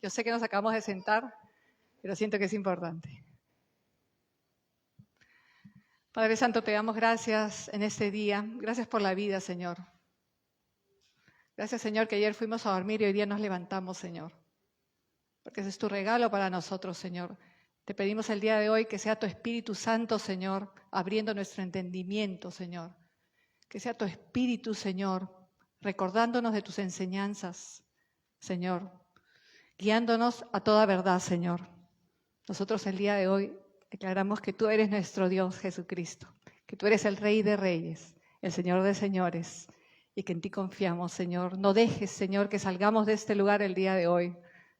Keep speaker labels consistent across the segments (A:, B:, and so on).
A: Yo sé que nos acabamos de sentar, pero siento que es importante. Padre Santo, te damos gracias en este día. Gracias por la vida, Señor. Gracias, Señor, que ayer fuimos a dormir y hoy día nos levantamos, Señor. Porque ese es tu regalo para nosotros, Señor. Te pedimos el día de hoy que sea tu Espíritu Santo, Señor, abriendo nuestro entendimiento, Señor. Que sea tu Espíritu, Señor, recordándonos de tus enseñanzas, Señor. Guiándonos a toda verdad, Señor. Nosotros el día de hoy declaramos que tú eres nuestro Dios, Jesucristo. Que tú eres el Rey de Reyes, el Señor de Señores. Y que en ti confiamos, Señor. No dejes, Señor, que salgamos de este lugar el día de hoy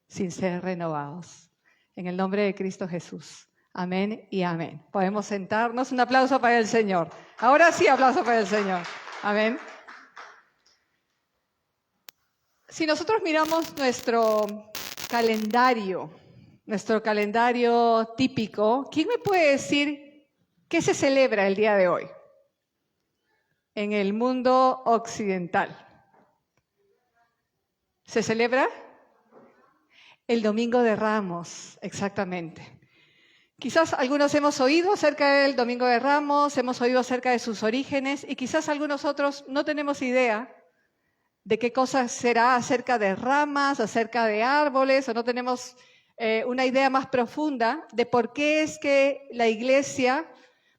A: sin ser renovados. En el nombre de Cristo Jesús. Amén y amén. Podemos sentarnos. Un aplauso para el Señor. Ahora sí, aplauso para el Señor. Amén. Si nosotros miramos nuestro calendario típico, ¿quién me puede decir qué se celebra el día de hoy en el mundo occidental? ¿Se celebra? El Domingo de Ramos, exactamente. Quizás algunos hemos oído acerca del Domingo de Ramos, hemos oído acerca de sus orígenes y quizás algunos otros no tenemos idea de qué cosa será acerca de ramas, acerca de árboles, o no tenemos una idea más profunda de por qué es que la Iglesia,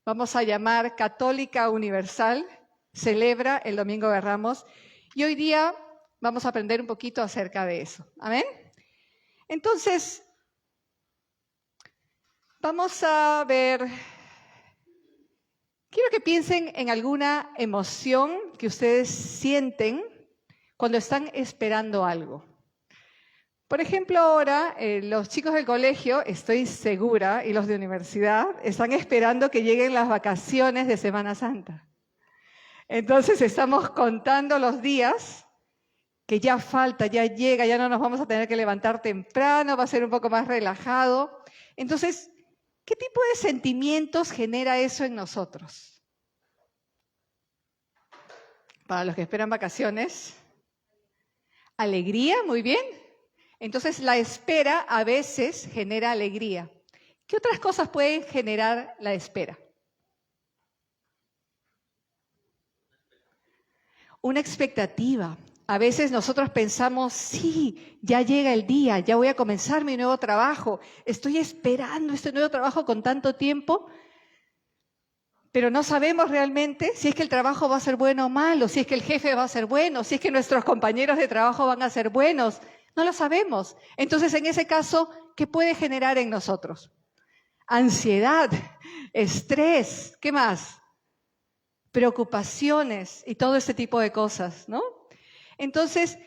A: vamos a llamar católica universal, celebra el Domingo de Ramos. Y hoy día vamos a aprender un poquito acerca de eso. ¿Amén? Entonces, vamos a ver, quiero que piensen en alguna emoción que ustedes sienten cuando están esperando algo. Por ejemplo, ahora los chicos del colegio, estoy segura, y los de universidad, están esperando que lleguen las vacaciones de Semana Santa. Entonces estamos contando los días que ya falta, ya llega, ya no nos vamos a tener que levantar temprano, va a ser un poco más relajado. Entonces, ¿qué tipo de sentimientos genera eso en nosotros? Para los que esperan vacaciones, alegría, muy bien. Entonces, la espera a veces genera alegría. ¿Qué otras cosas pueden generar la espera? Una expectativa. A veces nosotros pensamos, sí, ya llega el día, ya voy a comenzar mi nuevo trabajo. Estoy esperando este nuevo trabajo con tanto tiempo, pero no sabemos realmente si es que el trabajo va a ser bueno o malo, si es que el jefe va a ser bueno, si es que nuestros compañeros de trabajo van a ser buenos. No lo sabemos. Entonces, en ese caso, ¿qué puede generar en nosotros? Ansiedad, estrés, ¿qué más? Preocupaciones y todo este tipo de cosas, ¿no? Entonces,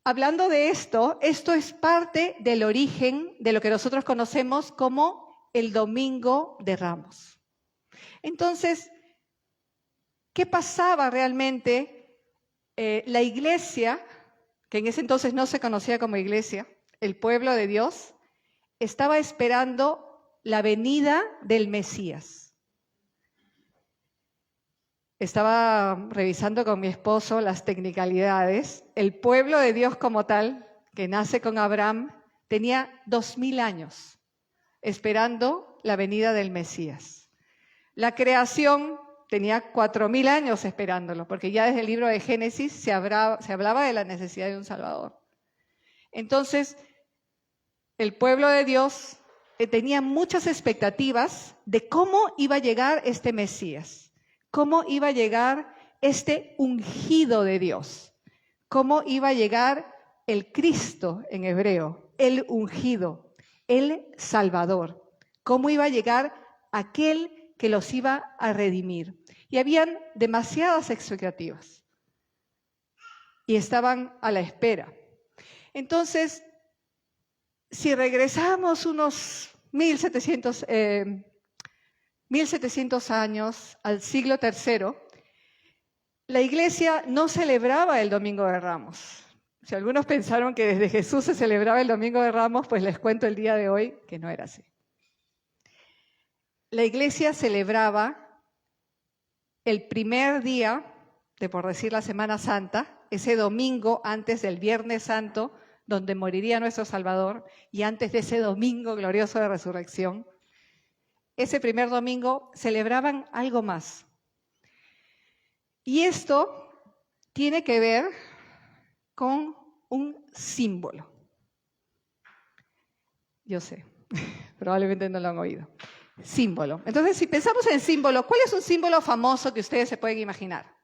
A: hablando de esto es parte del origen de lo que nosotros conocemos como el Domingo de Ramos. Entonces, ¿qué pasaba realmente? La iglesia, que en ese entonces no se conocía como iglesia, el pueblo de Dios, estaba esperando la venida del Mesías. Estaba revisando con mi esposo las tecnicalidades. El pueblo de Dios como tal, que nace con Abraham, tenía 2000 años esperando la venida del Mesías. La creación tenía 4000 años esperándolo, porque ya desde el libro de Génesis se hablaba de la necesidad de un Salvador. Entonces, el pueblo de Dios tenía muchas expectativas de cómo iba a llegar este Mesías, cómo iba a llegar este ungido de Dios, cómo iba a llegar el Cristo en hebreo, el ungido, el Salvador, cómo iba a llegar aquel que los iba a redimir. Y habían demasiadas expectativas y estaban a la espera. Entonces, si regresamos unos 1700 años al siglo III, la iglesia no celebraba el Domingo de Ramos. Si algunos pensaron que desde Jesús se celebraba el Domingo de Ramos, pues les cuento el día de hoy que no era así. La iglesia celebraba el primer día de, por decir, la Semana Santa, ese domingo antes del Viernes Santo, donde moriría nuestro Salvador, y antes de ese domingo glorioso de resurrección, ese primer domingo celebraban algo más. Y esto tiene que ver con un símbolo. Yo sé, probablemente no lo han oído. Símbolo. Entonces, si pensamos en símbolo, ¿cuál es un símbolo famoso que ustedes se pueden imaginar?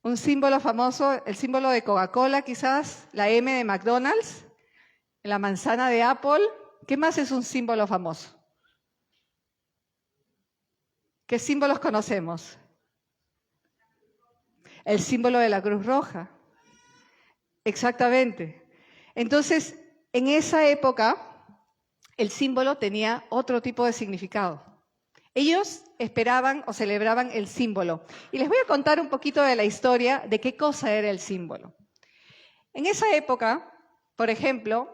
A: Un símbolo famoso, el símbolo de Coca-Cola quizás, la M de McDonald's, la manzana de Apple. ¿Qué más es un símbolo famoso? ¿Qué símbolos conocemos? El símbolo de la Cruz Roja. Exactamente. Entonces, en esa época, el símbolo tenía otro tipo de significado. Ellos esperaban o celebraban el símbolo. Y les voy a contar un poquito de la historia de qué cosa era el símbolo. En esa época, por ejemplo,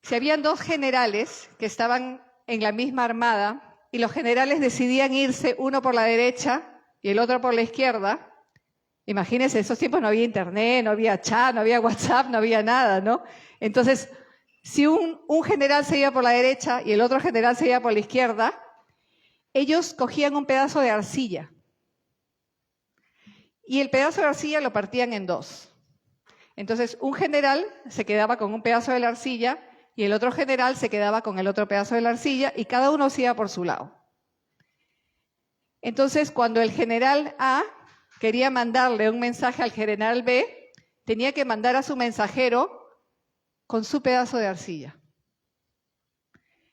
A: si habían dos generales que estaban en la misma armada y los generales decidían irse uno por la derecha y el otro por la izquierda, imagínense, en esos tiempos no había internet, no había chat, no había WhatsApp, no había nada, ¿no? Entonces, si un general se iba por la derecha y el otro general se iba por la izquierda, ellos cogían un pedazo de arcilla y el pedazo de arcilla lo partían en dos. Entonces, un general se quedaba con un pedazo de la arcilla y el otro general se quedaba con el otro pedazo de la arcilla y cada uno se iba por su lado. Entonces, cuando el general A quería mandarle un mensaje al general B, tenía que mandar a su mensajero con su pedazo de arcilla.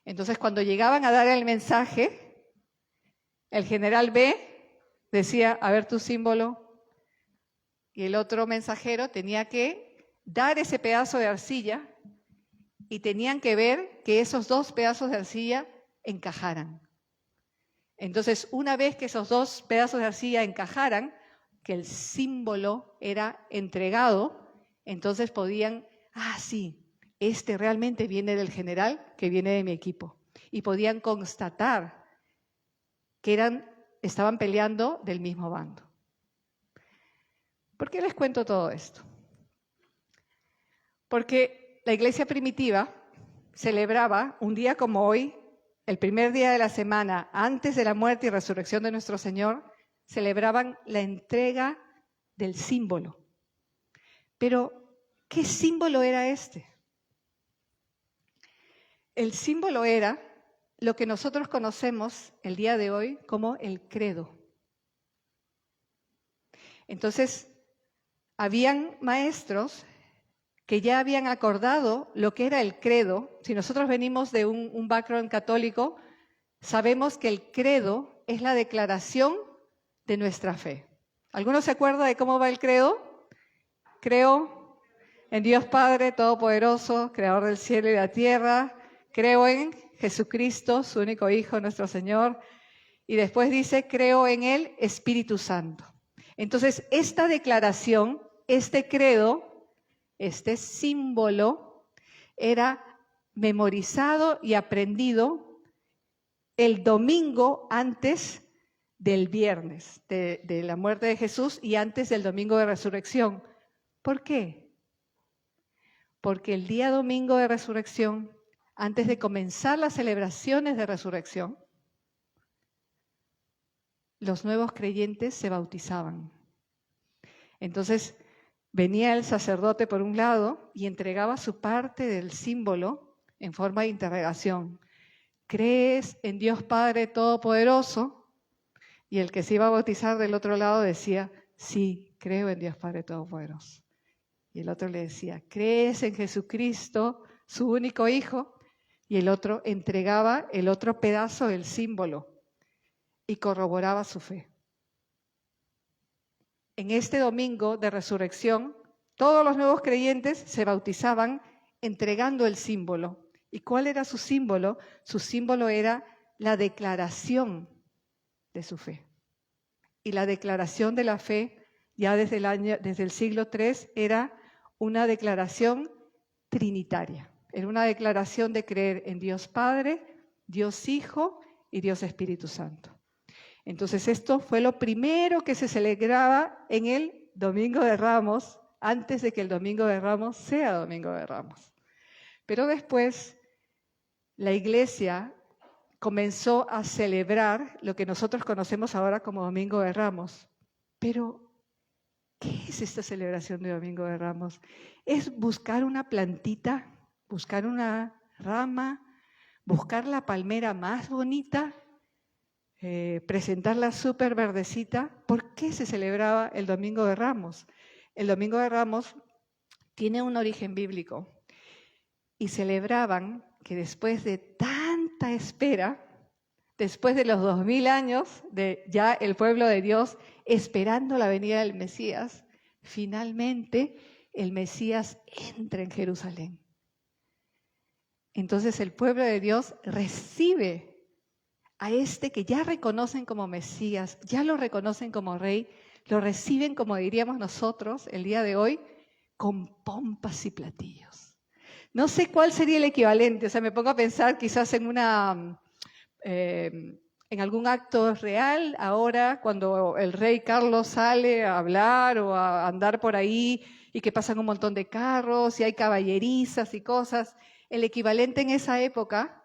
A: Entonces, cuando llegaban a dar el mensaje, el general B decía, a ver tu símbolo, y el otro mensajero tenía que dar ese pedazo de arcilla y tenían que ver que esos dos pedazos de arcilla encajaran. Entonces, una vez que esos dos pedazos de arcilla encajaran, que el símbolo era entregado, entonces podían, sí, este realmente viene del general que viene de mi equipo. Y podían constatar que estaban peleando del mismo bando. ¿Por qué les cuento todo esto? Porque la iglesia primitiva celebraba un día como hoy, el primer día de la semana, antes de la muerte y resurrección de nuestro Señor, celebraban la entrega del símbolo. Pero, ¿qué símbolo era este? El símbolo era lo que nosotros conocemos el día de hoy como el credo. Entonces, habían maestros que ya habían acordado lo que era el credo. Si nosotros venimos de un background católico, sabemos que el credo es la declaración de nuestra fe. ¿Alguno se acuerda de cómo va el credo? Creo en Dios Padre Todopoderoso, Creador del cielo y de la tierra. Creo en Jesucristo, su único Hijo, nuestro Señor. Y después dice, creo en el Espíritu Santo. Entonces, esta declaración, este credo, este símbolo, era memorizado y aprendido el domingo antes del viernes, de la muerte de Jesús y antes del domingo de resurrección. ¿Por qué? Porque el día domingo de resurrección, antes de comenzar las celebraciones de resurrección, los nuevos creyentes se bautizaban. Entonces, venía el sacerdote por un lado y entregaba su parte del símbolo en forma de interrogación. ¿Crees en Dios Padre Todopoderoso? Y el que se iba a bautizar del otro lado decía, sí, creo en Dios Padre Todopoderoso. Y el otro le decía, ¿crees en Jesucristo, su único Hijo? Y el otro entregaba el otro pedazo del símbolo y corroboraba su fe. En este domingo de resurrección, todos los nuevos creyentes se bautizaban entregando el símbolo. ¿Y cuál era su símbolo? Su símbolo era la declaración de su fe. Y la declaración de la fe, ya desde el siglo III, era una declaración trinitaria. Era una declaración de creer en Dios Padre, Dios Hijo y Dios Espíritu Santo. Entonces esto fue lo primero que se celebraba en el Domingo de Ramos antes de que el Domingo de Ramos sea Domingo de Ramos. Pero después la iglesia comenzó a celebrar lo que nosotros conocemos ahora como Domingo de Ramos. Pero, ¿qué es esta celebración de Domingo de Ramos? Es buscar una plantita, buscar una rama, buscar la palmera más bonita, presentarla súper verdecita. ¿Por qué se celebraba el Domingo de Ramos? El Domingo de Ramos tiene un origen bíblico y celebraban que después de tanta espera, después de los 2000 años de ya el pueblo de Dios esperando la venida del Mesías, finalmente el Mesías entra en Jerusalén. Entonces el pueblo de Dios recibe a este que ya reconocen como Mesías, ya lo reconocen como rey, lo reciben, como diríamos nosotros el día de hoy, con pompas y platillos. No sé cuál sería el equivalente, o sea, me pongo a pensar quizás en algún acto real, ahora cuando el rey Carlos sale a hablar o a andar por ahí y que pasan un montón de carros y hay caballerizas y cosas, el equivalente en esa época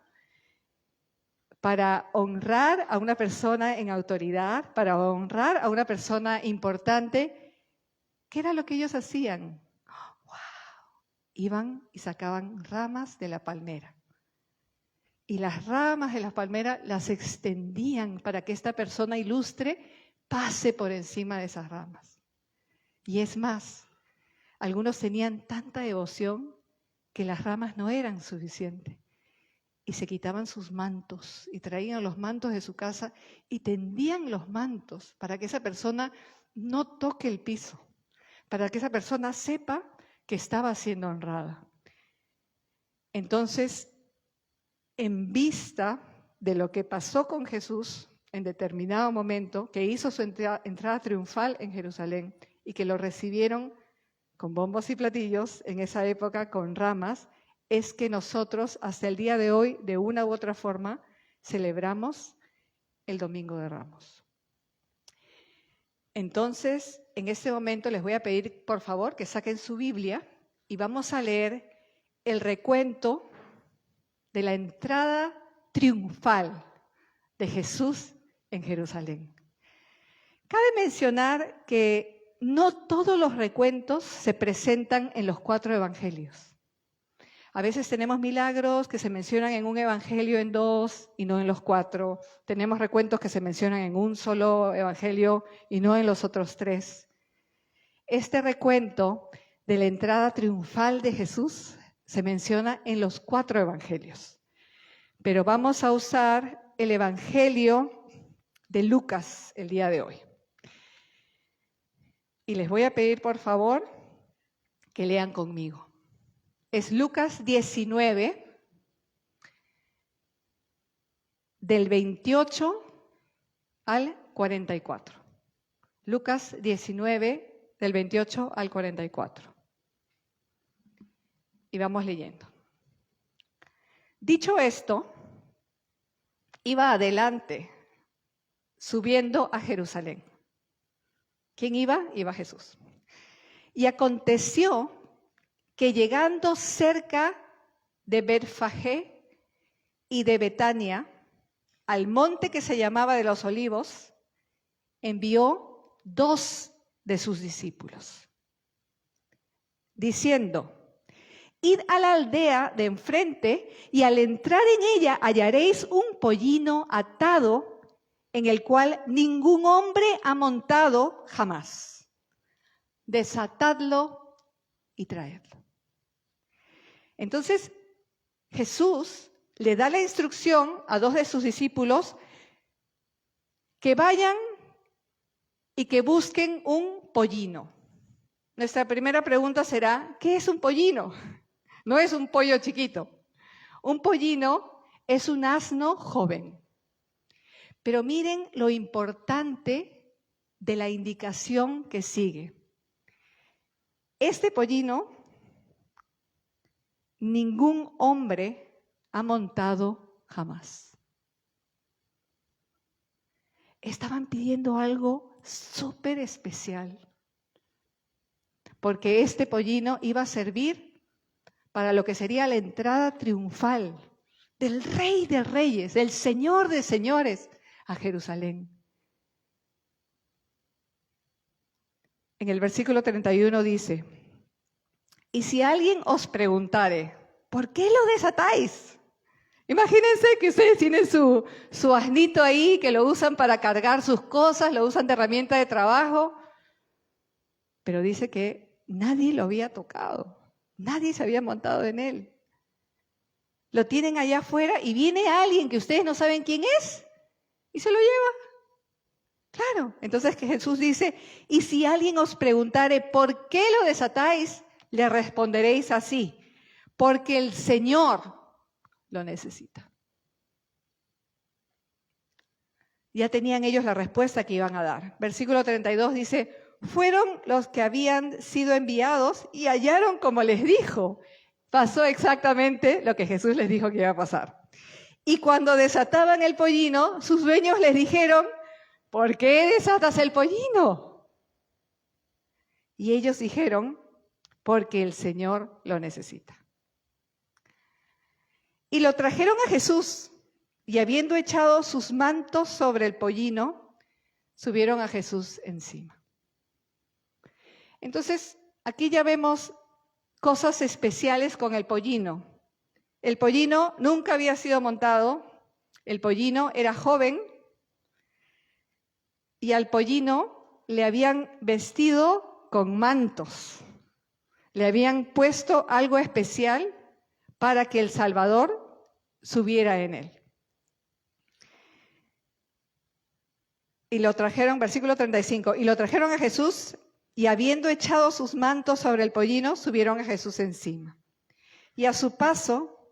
A: para honrar a una persona en autoridad, para honrar a una persona importante, ¿qué era lo que ellos hacían? ¡Wow! Iban y sacaban ramas de la palmera. Y las ramas de la palmera las extendían para que esta persona ilustre pase por encima de esas ramas. Y es más, algunos tenían tanta devoción que las ramas no eran suficientes. Y se quitaban sus mantos y traían los mantos de su casa y tendían los mantos para que esa persona no toque el piso, para que esa persona sepa que estaba siendo honrada. Entonces, en vista de lo que pasó con Jesús en determinado momento, que hizo su entrada triunfal en Jerusalén y que lo recibieron con bombos y platillos, en esa época con ramas, es que nosotros hasta el día de hoy, de una u otra forma, celebramos el Domingo de Ramos. Entonces, en este momento les voy a pedir, por favor, que saquen su Biblia y vamos a leer el recuento de la entrada triunfal de Jesús en Jerusalén. Cabe mencionar que no todos los recuentos se presentan en los 4 evangelios. A veces tenemos milagros que se mencionan en un evangelio en 2 y no en los 4. Tenemos recuentos que se mencionan en un solo evangelio y no en los otros 3. Este recuento de la entrada triunfal de Jesús se menciona en los 4 evangelios. Pero vamos a usar el evangelio de Lucas el día de hoy. Y les voy a pedir, por favor, que lean conmigo. Es Lucas 19, del 28 al 44. Lucas 19, del 28 al 44. Y vamos leyendo. Dicho esto, iba adelante, subiendo a Jerusalén. ¿Quién iba? Iba Jesús. Y aconteció que llegando cerca de Betfagé y de Betania, al monte que se llamaba de los Olivos, envió 2 de sus discípulos, diciendo: id a la aldea de enfrente y al entrar en ella hallaréis un pollino atado en el cual ningún hombre ha montado jamás. Desatadlo y traedlo. Entonces, Jesús le da la instrucción a 2 de sus discípulos que vayan y que busquen un pollino. Nuestra primera pregunta será, ¿qué es un pollino? No es un pollo chiquito. Un pollino es un asno joven. Pero miren lo importante de la indicación que sigue. Este pollino, ningún hombre ha montado jamás. Estaban pidiendo algo súper especial. porque este pollino iba a servir para lo que sería la entrada triunfal del Rey de Reyes, del Señor de Señores, a Jerusalén. En el versículo 31 dice: y si alguien os preguntare, ¿por qué lo desatáis? Imagínense que ustedes tienen su asnito ahí, que lo usan para cargar sus cosas, lo usan de herramienta de trabajo, pero dice que nadie lo había tocado, nadie se había montado en él. Lo tienen allá afuera y viene alguien que ustedes no saben quién es y se lo lleva. Claro, entonces que Jesús dice: y si alguien os preguntare, ¿por qué lo desatáis? Le responderéis así: porque el Señor lo necesita. Ya tenían ellos la respuesta que iban a dar. Versículo 32 dice: fueron los que habían sido enviados y hallaron como les dijo. Pasó exactamente lo que Jesús les dijo que iba a pasar. Y cuando desataban el pollino, sus dueños les dijeron: ¿por qué desatas el pollino? Y ellos dijeron: porque el Señor lo necesita. Y lo trajeron a Jesús, y habiendo echado sus mantos sobre el pollino, subieron a Jesús encima. Entonces, aquí ya vemos cosas especiales con el pollino. El pollino nunca había sido montado, el pollino era joven, y al pollino le habían vestido con mantos. Le habían puesto algo especial para que el Salvador subiera en él. Y lo trajeron, versículo 35, y lo trajeron a Jesús, y habiendo echado sus mantos sobre el pollino, subieron a Jesús encima. Y a su paso,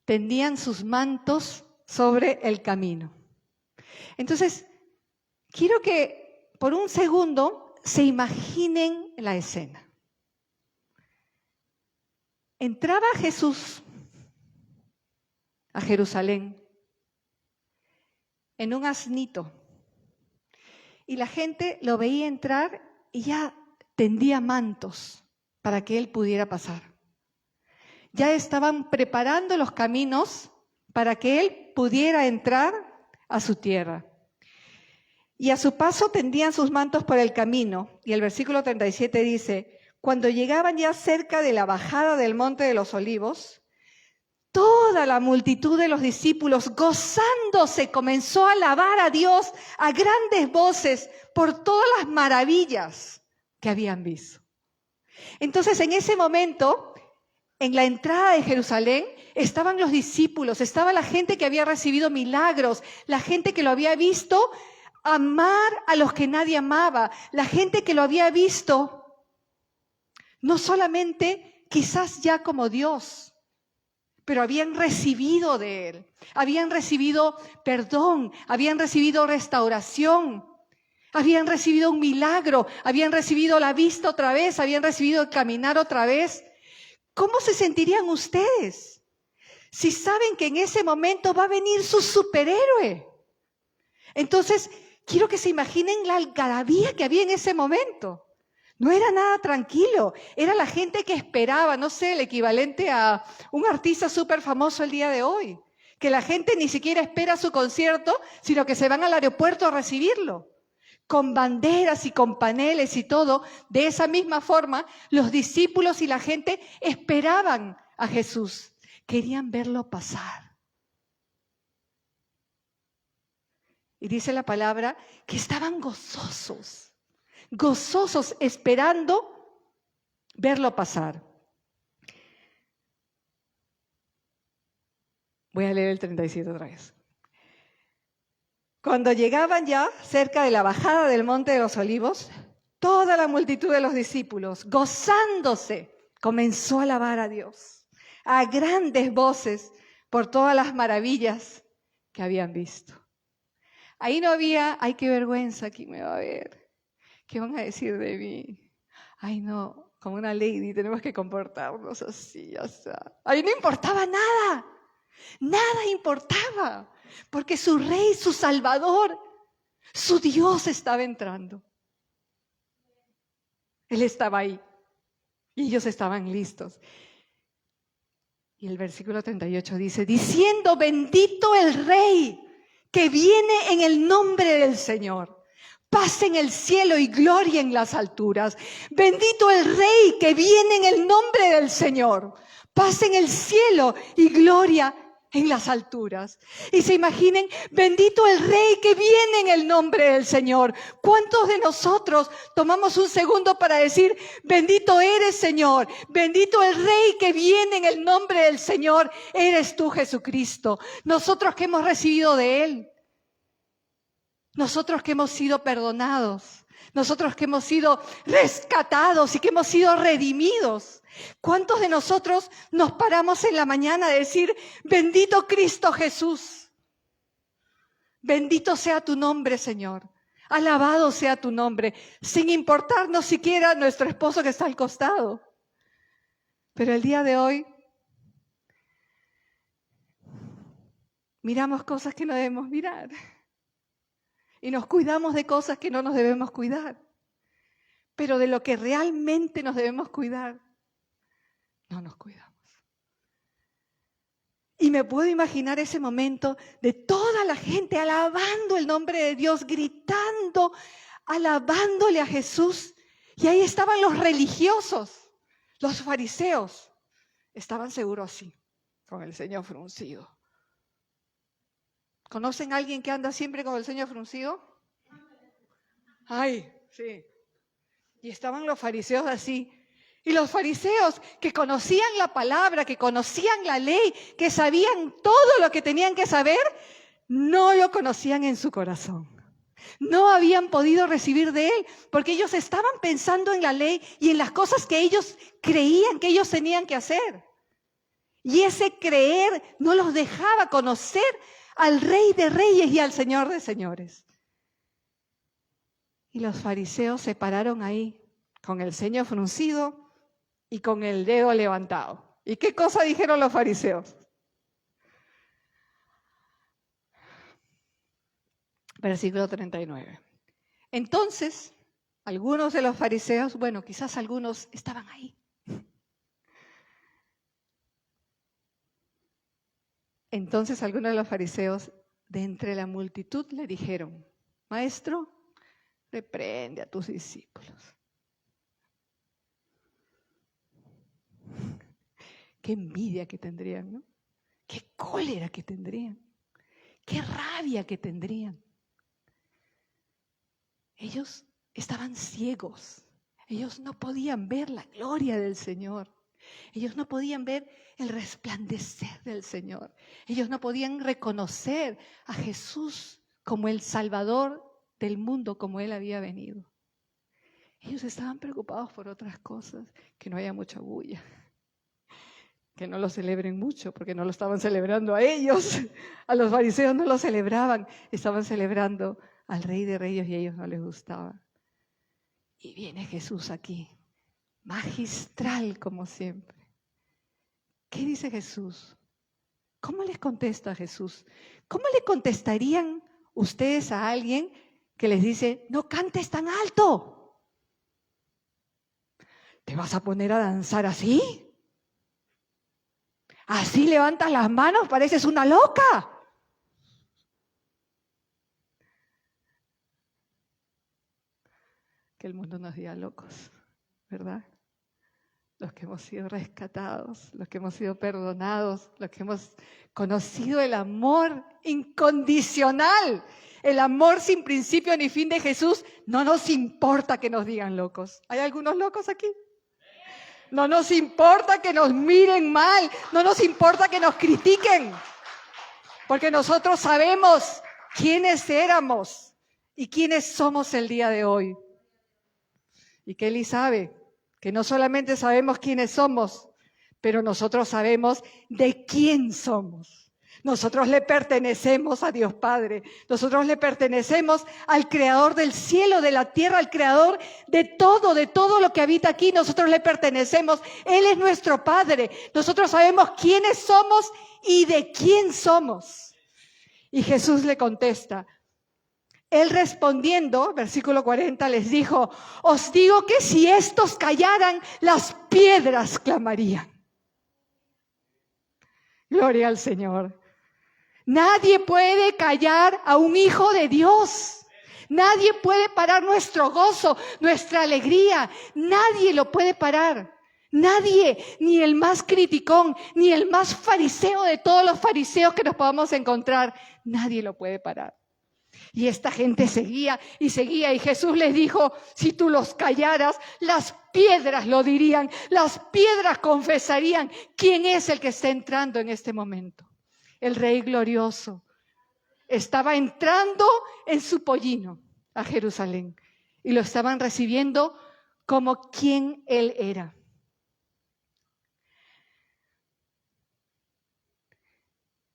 A: tendían sus mantos sobre el camino. Entonces, quiero que por un segundo se imaginen la escena. Entraba Jesús a Jerusalén en un asnito y la gente lo veía entrar y ya tendía mantos para que él pudiera pasar. Ya estaban preparando los caminos para que él pudiera entrar a su tierra. Y a su paso tendían sus mantos por el camino. Y el versículo 37 dice: cuando llegaban ya cerca de la bajada del Monte de los Olivos, toda la multitud de los discípulos, gozándose, comenzó a alabar a Dios a grandes voces por todas las maravillas que habían visto. Entonces, en ese momento, en la entrada de Jerusalén, estaban los discípulos, estaba la gente que había recibido milagros, la gente que lo había visto amar a los que nadie amaba, la gente que lo había visto no solamente quizás ya como Dios, pero habían recibido de Él, habían recibido perdón, habían recibido restauración, habían recibido un milagro, habían recibido la vista otra vez, habían recibido el caminar otra vez. ¿Cómo se sentirían ustedes si saben que en ese momento va a venir su superhéroe? Entonces, quiero que se imaginen la algarabía que había en ese momento. No era nada tranquilo, era la gente que esperaba, no sé, el equivalente a un artista súper famoso el día de hoy, que la gente ni siquiera espera su concierto, sino que se van al aeropuerto a recibirlo, con banderas y con paneles y todo. De esa misma forma, los discípulos y la gente esperaban a Jesús, querían verlo pasar. Y dice la palabra que estaban gozosos esperando verlo pasar. Voy a leer el 37 otra vez. Cuando llegaban ya cerca de la bajada del Monte de los Olivos, toda la multitud de los discípulos, gozándose, comenzó a alabar a Dios a grandes voces por todas las maravillas que habían visto. Ahí no había: ay, qué vergüenza, ¿quién me va a ver? ¿Qué van a decir de mí? Ay, no, como una lady tenemos que comportarnos así, ya está. Ahí no importaba nada, nada importaba, porque su Rey, su Salvador, su Dios estaba entrando. Él estaba ahí y ellos estaban listos. Y el versículo 38 dice, diciendo, bendito el Rey que viene en el nombre del Señor. Paz en el cielo y gloria en las alturas. Bendito el Rey que viene en el nombre del Señor. Paz en el cielo y gloria en las alturas. Y se imaginen, bendito el Rey que viene en el nombre del Señor. ¿Cuántos de nosotros tomamos un segundo para decir, bendito eres, Señor? Bendito el Rey que viene en el nombre del Señor. Eres tú, Jesucristo. Nosotros que hemos recibido de Él. Nosotros que hemos sido perdonados, nosotros que hemos sido rescatados y que hemos sido redimidos. ¿Cuántos de nosotros nos paramos en la mañana a decir, bendito Cristo Jesús? Bendito sea tu nombre, Señor. Alabado sea tu nombre, sin importarnos siquiera nuestro esposo que está al costado. Pero el día de hoy miramos cosas que no debemos mirar. Y nos cuidamos de cosas que no nos debemos cuidar. Pero de lo que realmente nos debemos cuidar, no nos cuidamos. Y me puedo imaginar ese momento de toda la gente alabando el nombre de Dios, gritando, alabándole a Jesús. Y ahí estaban los religiosos, los fariseos. Estaban seguros así, con el ceño fruncido. ¿Conocen a alguien que anda siempre con el ceño fruncido? Ay, sí. Y estaban los fariseos así. Y los fariseos que conocían la palabra, que conocían la ley, que sabían todo lo que tenían que saber, no lo conocían en su corazón. No habían podido recibir de él, porque ellos estaban pensando en la ley y en las cosas que ellos creían que ellos tenían que hacer. Y ese creer no los dejaba conocer al Rey de Reyes y al Señor de Señores. Y los fariseos se pararon ahí, con el ceño fruncido y con el dedo levantado. ¿Y qué cosa dijeron los fariseos? Versículo 39. Entonces, algunos de los fariseos, bueno, quizás algunos estaban ahí. Entonces algunos de los fariseos de entre la multitud le dijeron, Maestro, reprende a tus discípulos. Qué envidia que tendrían, ¿no? Qué cólera que tendrían. Qué rabia que tendrían. Ellos estaban ciegos. Ellos no podían ver la gloria del Señor. Ellos no podían ver el resplandecer del Señor. Ellos no podían reconocer a Jesús como el Salvador del mundo, como Él había venido. Ellos estaban preocupados por otras cosas, que no haya mucha bulla, que no lo celebren mucho, porque no lo estaban celebrando a ellos. A los fariseos no lo celebraban, estaban celebrando al Rey de Reyes y a ellos no les gustaba. Y viene Jesús aquí, magistral como siempre. ¿Qué dice Jesús? ¿Cómo les contesta Jesús? ¿Cómo le contestarían ustedes a alguien que les dice, no cantes tan alto? ¿Te vas a poner a danzar así? ¿Así levantas las manos? Pareces una loca. Que el mundo nos diga locos, ¿verdad? Los que hemos sido rescatados, los que hemos sido perdonados, los que hemos conocido el amor incondicional, el amor sin principio ni fin de Jesús, no nos importa que nos digan locos. ¿Hay algunos locos aquí? No nos importa que nos miren mal, no nos importa que nos critiquen, porque nosotros sabemos quiénes éramos y quiénes somos el día de hoy. Y Kelly sabe que no solamente sabemos quiénes somos, pero nosotros sabemos de quién somos. Nosotros le pertenecemos a Dios Padre. Nosotros le pertenecemos al Creador del cielo, de la tierra, al Creador de todo lo que habita aquí. Nosotros le pertenecemos. Él es nuestro Padre. Nosotros sabemos quiénes somos y de quién somos. Y Jesús le contesta, Él respondiendo, versículo 40, les dijo, os digo que si estos callaran, las piedras clamarían. Gloria al Señor. Nadie puede callar a un hijo de Dios. Nadie puede parar nuestro gozo, nuestra alegría. Nadie lo puede parar. Nadie, ni el más criticón, ni el más fariseo de todos los fariseos que nos podamos encontrar. Nadie lo puede parar. Y esta gente seguía y seguía, y Jesús les dijo, si tú los callaras, las piedras lo dirían, las piedras confesarían quién es el que está entrando en este momento. El Rey glorioso estaba entrando en su pollino a Jerusalén y lo estaban recibiendo como quien Él era.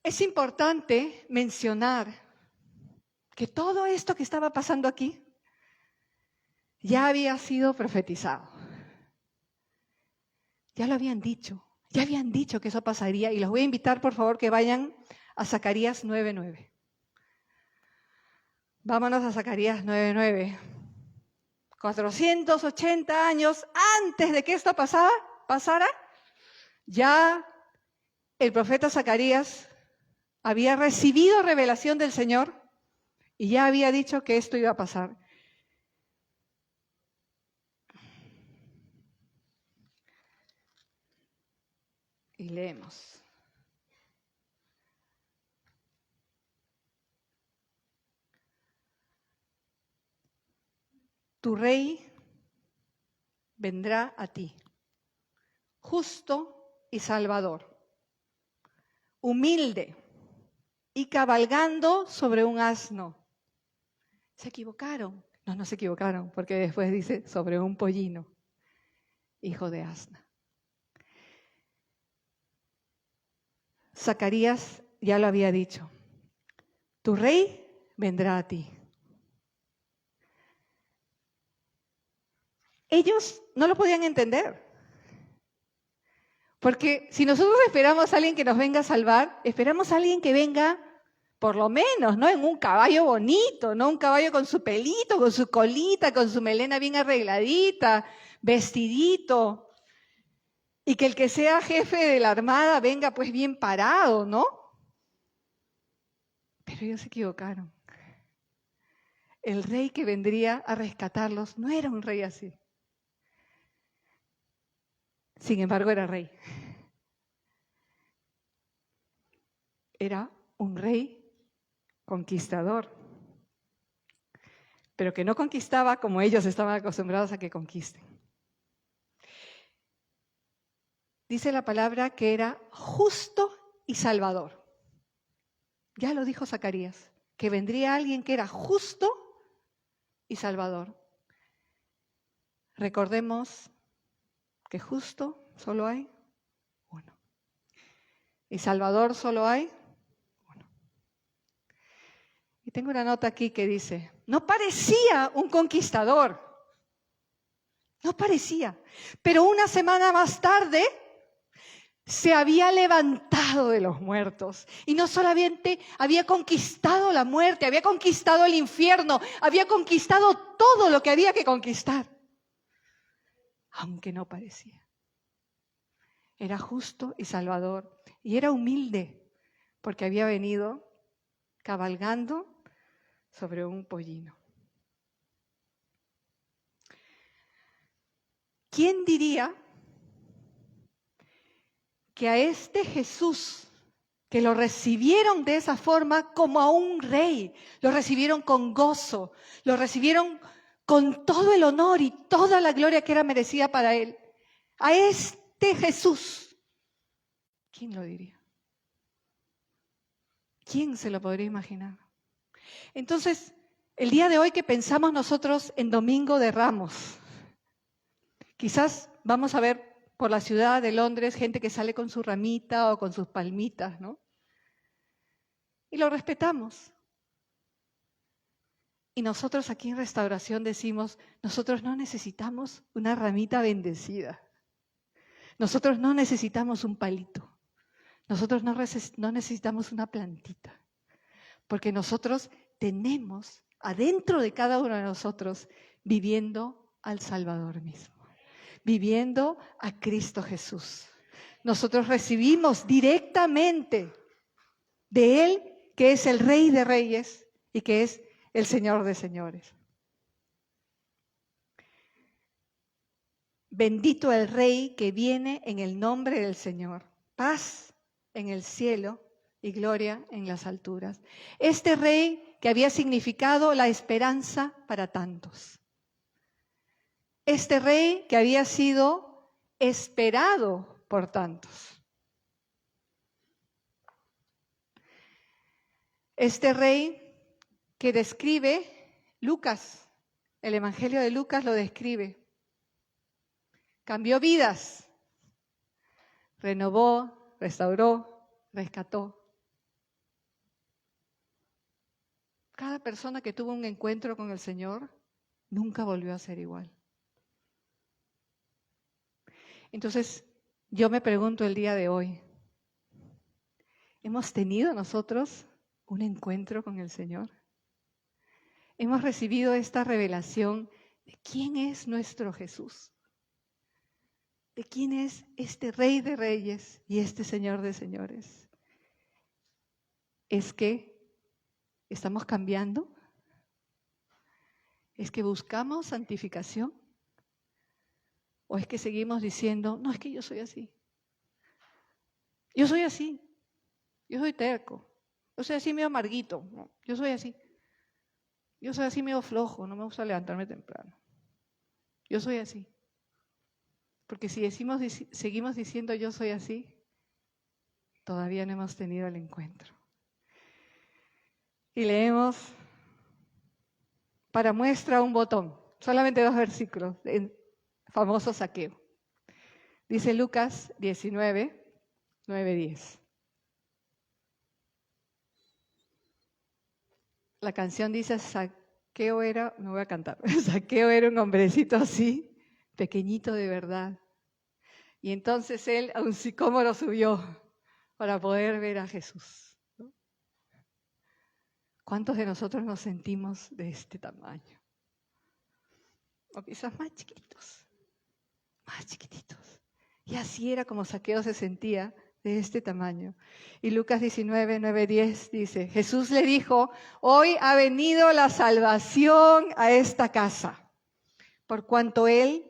A: Es importante mencionar que todo esto que estaba pasando aquí ya había sido profetizado. Ya lo habían dicho, que eso pasaría. Y los voy a invitar, por favor, que vayan a Zacarías 9:9. Vámonos a Zacarías 9:9. 480 años antes de que esto pasara, ya el profeta Zacarías había recibido revelación del Señor y ya había dicho que esto iba a pasar. Y leemos. Tu rey vendrá a ti, justo y salvador, humilde y cabalgando sobre un asno. ¿Se equivocaron? No se equivocaron, porque después dice sobre un pollino, hijo de asna. Zacarías ya lo había dicho. Tu rey vendrá a ti. Ellos no lo podían entender. Porque si nosotros esperamos a alguien que nos venga a salvar, esperamos a alguien que venga, por lo menos, ¿no? En un caballo bonito, ¿no? Un caballo con su pelito, con su colita, con su melena bien arregladita, vestidito. Y que el que sea jefe de la armada venga pues bien parado, ¿no? Pero ellos se equivocaron. El rey que vendría a rescatarlos no era un rey así. Sin embargo, era rey. Era un rey conquistador, pero que no conquistaba como ellos estaban acostumbrados a que conquisten. Dice la palabra que era justo y salvador. Ya lo dijo Zacarías, que vendría alguien que era justo y salvador. Recordemos que justo solo hay uno. Y salvador solo hay uno. Y tengo una nota aquí que dice, no parecía un conquistador. No parecía. Pero una semana más tarde se había levantado de los muertos. Y no solamente había conquistado la muerte, había conquistado el infierno, había conquistado todo lo que había que conquistar. Aunque no parecía. Era justo y salvador. Y era humilde, porque había venido cabalgando sobre un pollino. ¿Quién diría que a este Jesús, que lo recibieron de esa forma como a un rey, lo recibieron con gozo, lo recibieron con todo el honor y toda la gloria que era merecida para él? A este Jesús, ¿quién lo diría? ¿Quién se lo podría imaginar? Entonces, el día de hoy que pensamos nosotros en Domingo de Ramos, quizás vamos a ver por la ciudad de Londres gente que sale con su ramita o con sus palmitas, ¿no? Y lo respetamos. Y nosotros aquí en Restauración decimos, nosotros no necesitamos una ramita bendecida. Nosotros no necesitamos un palito. Nosotros no necesitamos una plantita. Porque nosotros tenemos adentro de cada uno de nosotros, viviendo al Salvador mismo, viviendo a Cristo Jesús. Nosotros recibimos directamente de Él, que es el Rey de Reyes y que es el Señor de Señores. Bendito el Rey que viene en el nombre del Señor. Paz en el cielo y gloria en las alturas. Este Rey que había significado la esperanza para tantos. Este Rey que había sido esperado por tantos. Este Rey que describe Lucas, el Evangelio de Lucas lo describe. Cambió vidas, renovó, restauró, rescató. Cada persona que tuvo un encuentro con el Señor nunca volvió a ser igual. Entonces, yo me pregunto el día de hoy, ¿hemos tenido nosotros un encuentro con el Señor? ¿Hemos recibido esta revelación de quién es nuestro Jesús? ¿De quién es este Rey de Reyes y este Señor de Señores? ¿Es que estamos cambiando? ¿Es que buscamos santificación? ¿O es que seguimos diciendo, no, es que yo soy así? Yo soy así. Yo soy terco. Yo soy así medio amarguito. No, yo soy así. Yo soy así medio flojo. No me gusta levantarme temprano. Yo soy así. Porque si seguimos diciendo yo soy así, todavía no hemos tenido el encuentro. Y leemos para muestra un botón, solamente 2 versículos, el famoso Zaqueo. Dice Lucas 19, 9, 10. La canción dice, Zaqueo era, no voy a cantar, Zaqueo era un hombrecito así, pequeñito de verdad. Y entonces él a un sicómoro subió para poder ver a Jesús. ¿Cuántos de nosotros nos sentimos de este tamaño? O quizás más chiquititos, más chiquititos. Y así era como Zaqueo se sentía, de este tamaño. Y Lucas 19, 9, 10 dice, Jesús le dijo, hoy ha venido la salvación a esta casa, por cuanto él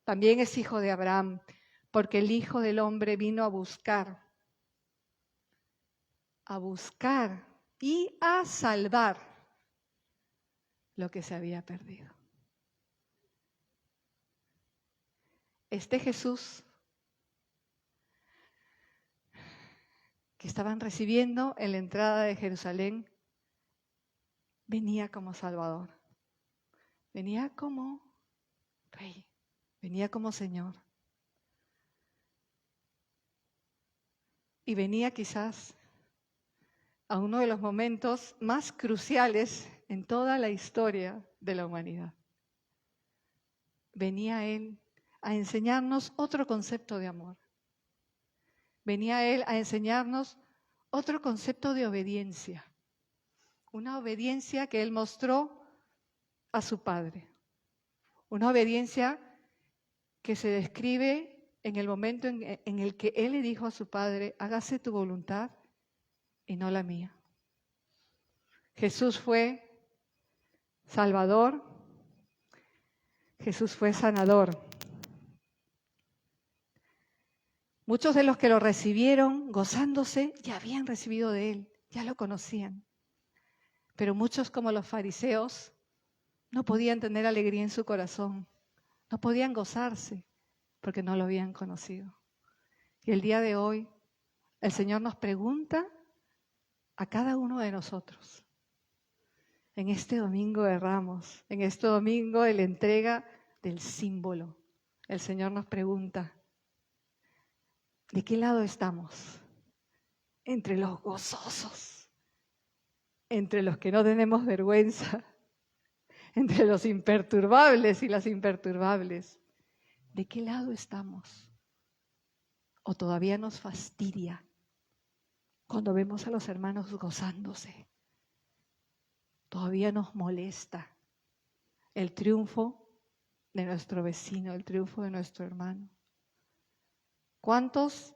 A: también es hijo de Abraham, porque el Hijo del Hombre vino a buscar y a salvar lo que se había perdido. Este Jesús que estaban recibiendo en la entrada de Jerusalén venía como Salvador, venía como Rey, venía como Señor. Y venía quizás a uno de los momentos más cruciales en toda la historia de la humanidad. Venía Él a enseñarnos otro concepto de amor. Venía Él a enseñarnos otro concepto de obediencia. Una obediencia que Él mostró a su Padre. Una obediencia que se describe en el momento en el que Él le dijo a su Padre, hágase tu voluntad y no la mía. Jesús fue Salvador, Jesús fue sanador. Muchos de los que lo recibieron gozándose ya habían recibido de Él, ya lo conocían. Pero muchos como los fariseos no podían tener alegría en su corazón, no podían gozarse porque no lo habían conocido. Y el día de hoy el Señor nos pregunta a cada uno de nosotros, en este domingo de Ramos, en este domingo de la entrega del símbolo, el Señor nos pregunta, ¿de qué lado estamos? ¿Entre los gozosos? ¿Entre los que no tenemos vergüenza? ¿Entre los imperturbables y las imperturbables? ¿De qué lado estamos? ¿O todavía nos fastidia cuando vemos a los hermanos gozándose? todavía nos molesta el triunfo de nuestro vecino, el triunfo de nuestro hermano. ¿Cuántos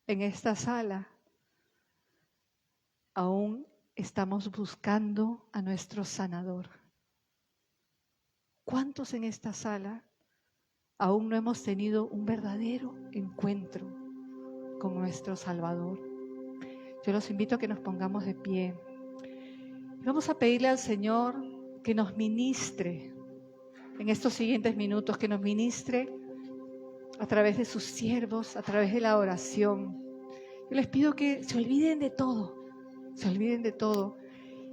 A: en esta sala aún estamos buscando a nuestro sanador? ¿Cuántos en esta sala aún no hemos tenido un verdadero encuentro con nuestro Salvador? Yo los invito a que nos pongamos de pie. Vamos a pedirle al Señor que nos ministre en estos siguientes minutos, que nos ministre a través de sus siervos, a través de la oración. Yo les pido que se olviden de todo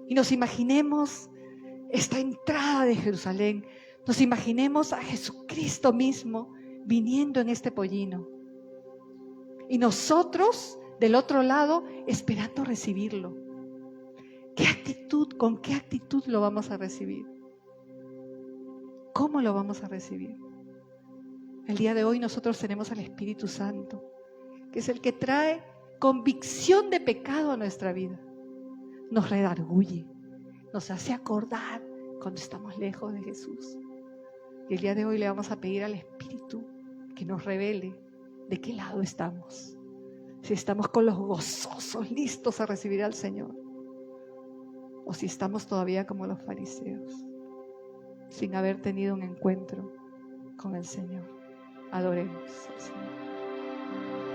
A: y nos imaginemos esta entrada de Jerusalén, nos imaginemos a Jesucristo mismo viniendo en este pollino y nosotros del otro lado esperando recibirlo. ¿Con qué actitud lo vamos a recibir? ¿Cómo lo vamos a recibir? El día de hoy nosotros tenemos al Espíritu Santo, que es el que trae convicción de pecado a nuestra vida. Nos redarguye, nos hace acordar cuando estamos lejos de Jesús. Y el día de hoy le vamos a pedir al Espíritu que nos revele de qué lado estamos. Si estamos con los gozosos listos a recibir al Señor, o si estamos todavía como los fariseos, sin haber tenido un encuentro con el Señor. Adoremos al Señor.